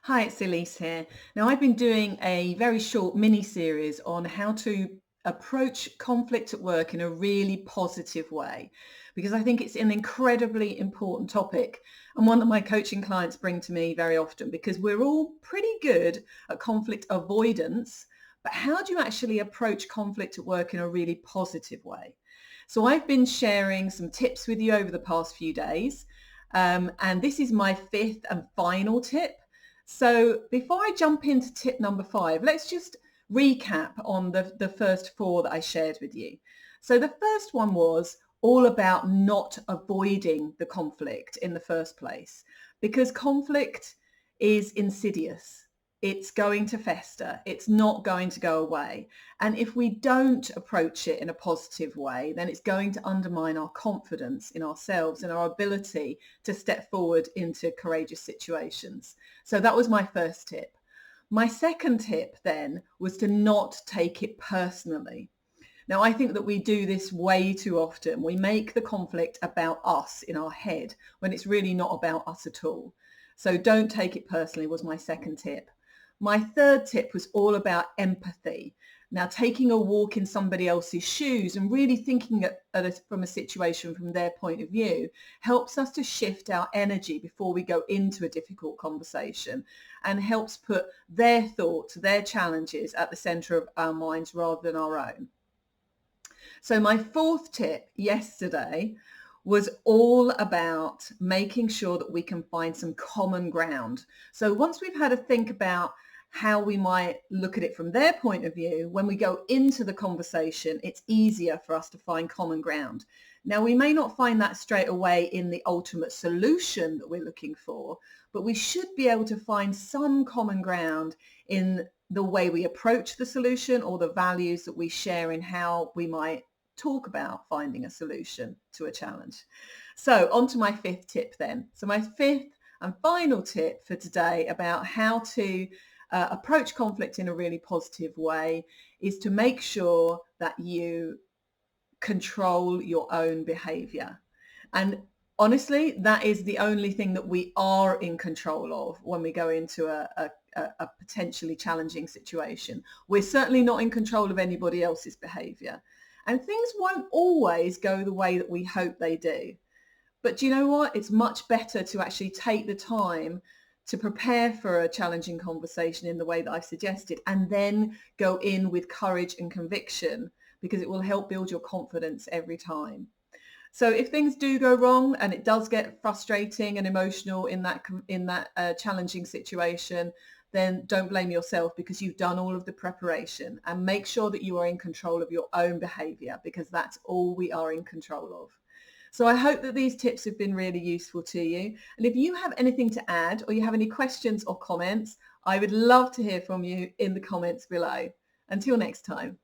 Hi, it's Elise here. Now, I've been doing a very short mini series on how to approach conflict at work in a really positive way, because I think it's an incredibly important topic and one that my coaching clients bring to me very often because we're all pretty good at conflict avoidance. But how do you actually approach conflict at work in a really positive way? So I've been sharing some tips with you over the past few days. And this is my fifth and final tip. So before I jump into tip number 5, let's just recap on the first 4 that I shared with you. So the first one was all about not avoiding the conflict in the first place, because conflict is insidious. It's going to fester. It's not going to go away. And if we don't approach it in a positive way, then it's going to undermine our confidence in ourselves and our ability to step forward into courageous situations. So that was my first tip. My second tip then was to not take it personally. Now, I think that we do this way too often. We make the conflict about us in our head when it's really not about us at all. So don't take it personally was my second tip. My third tip was all about empathy. Now, taking a walk in somebody else's shoes and really thinking from a situation from their point of view helps us to shift our energy before we go into a difficult conversation and helps put their thoughts, their challenges at the center of our minds rather than our own. So my fourth tip yesterday was all about making sure that we can find some common ground. So once we've had a think about how we might look at it from their point of view, when we go into the conversation, it's easier for us to find common ground. Now, we may not find that straight away in the ultimate solution that we're looking for, but we should be able to find some common ground in the way we approach the solution or the values that we share in how we might talk about finding a solution to a challenge. So on to my fifth tip then. So my fifth and final tip for today about how to approach conflict in a really positive way is to make sure that you control your own behavior. And honestly, that is the only thing that we are in control of when we go into a potentially challenging situation. We're certainly not in control of anybody else's behavior. And things won't always go the way that we hope they do. But do you know what? It's much better to actually take the time to prepare for a challenging conversation in the way that I've suggested, and then go in with courage and conviction, because it will help build your confidence every time. So if things do go wrong and it does get frustrating and emotional in that challenging situation, then don't blame yourself, because you've done all of the preparation, and make sure that you are in control of your own behavior, because that's all we are in control of. So I hope that these tips have been really useful to you. And if you have anything to add or you have any questions or comments, I would love to hear from you in the comments below. Until next time.